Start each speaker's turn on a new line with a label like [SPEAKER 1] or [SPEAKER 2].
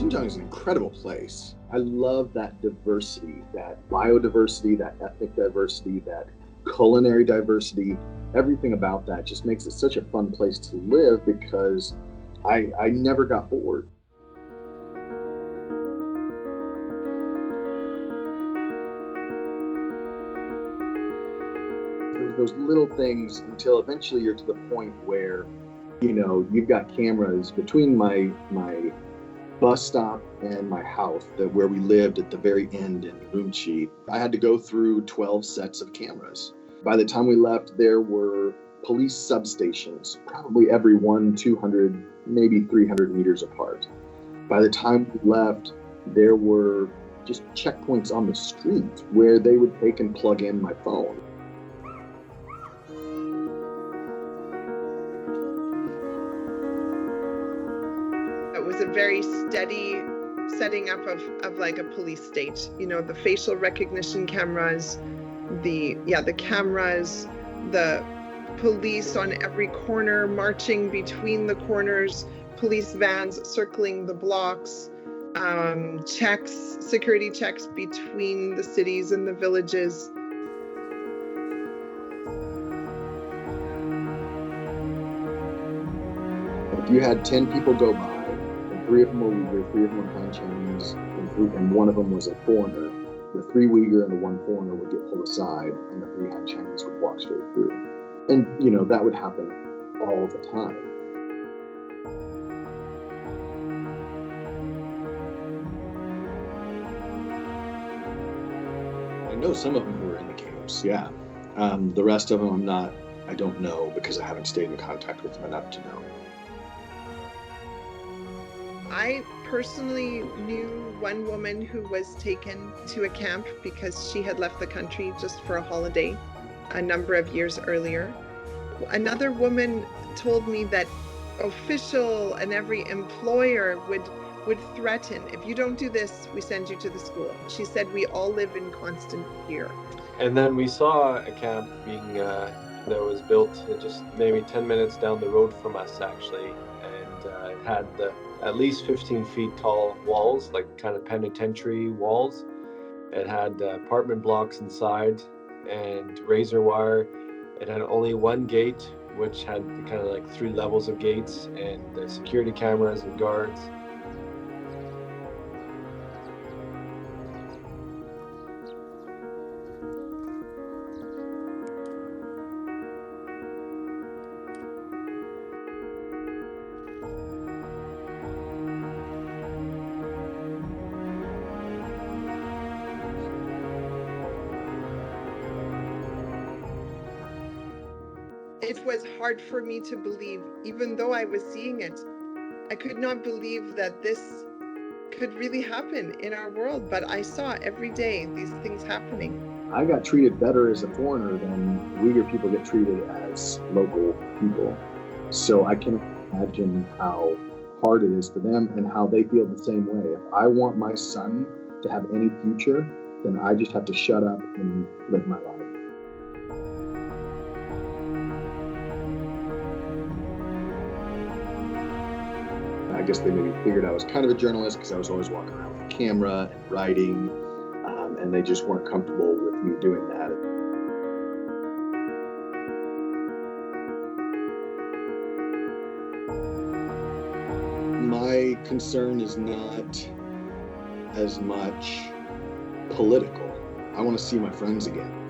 [SPEAKER 1] Xinjiang is an incredible place. I love that diversity, that biodiversity, that ethnic diversity, that culinary diversity. Everything about that just makes it such a fun place to live because I never got bored. There's those little things until eventually you're to the point where, you know, you've got cameras between my bus stop and my house, where we lived at the very end in Urumqi. I had to go through 12 sets of cameras. By the time we left, there were police substations, probably every 200, maybe 300 meters apart. By the time we left, there were just checkpoints on the street where they would take and plug in my phone.
[SPEAKER 2] It was a very steady setting up of like a police state. You know, the facial recognition cameras, the cameras, the police on every corner marching between the corners, police vans circling the blocks, security checks between the cities and the villages.
[SPEAKER 1] If you had 10 people go by, and 3 of them were Uyghur, 3 of them were Han Chinese, and 1 of them was a foreigner, the 3 Uyghur and the 1 foreigner would get pulled aside, and the 3 Han Chinese would walk straight through. And, you know, that would happen all the time. I know some of them who were in the camps, yeah. The rest of them I don't know because I haven't stayed in contact with them enough to know.
[SPEAKER 2] I personally knew one woman who was taken to a camp because she had left the country just for a holiday a number of years earlier. Another woman told me that official and every employer would threaten, if you don't do this, we send you to the school. She said we all live in constant fear.
[SPEAKER 3] And then we saw a camp being that was built just maybe 10 minutes down the road from us, actually, and it had at least 15 feet tall walls, like kind of penitentiary walls. It had apartment blocks inside and razor wire. It had only one gate, which had kind of like 3 levels of gates and security cameras and guards.
[SPEAKER 2] It was hard for me to believe, even though I was seeing it. I could not believe that this could really happen in our world, but I saw every day these things happening.
[SPEAKER 1] I got treated better as a foreigner than Uyghur people get treated as local people. So I can imagine how hard it is for them and how they feel the same way. If I want my son to have any future, then I just have to shut up and live my life. I guess they maybe figured I was kind of a journalist because I was always walking around with a camera and writing, and they just weren't comfortable with me doing that. My concern is not as much political. I want to see my friends again.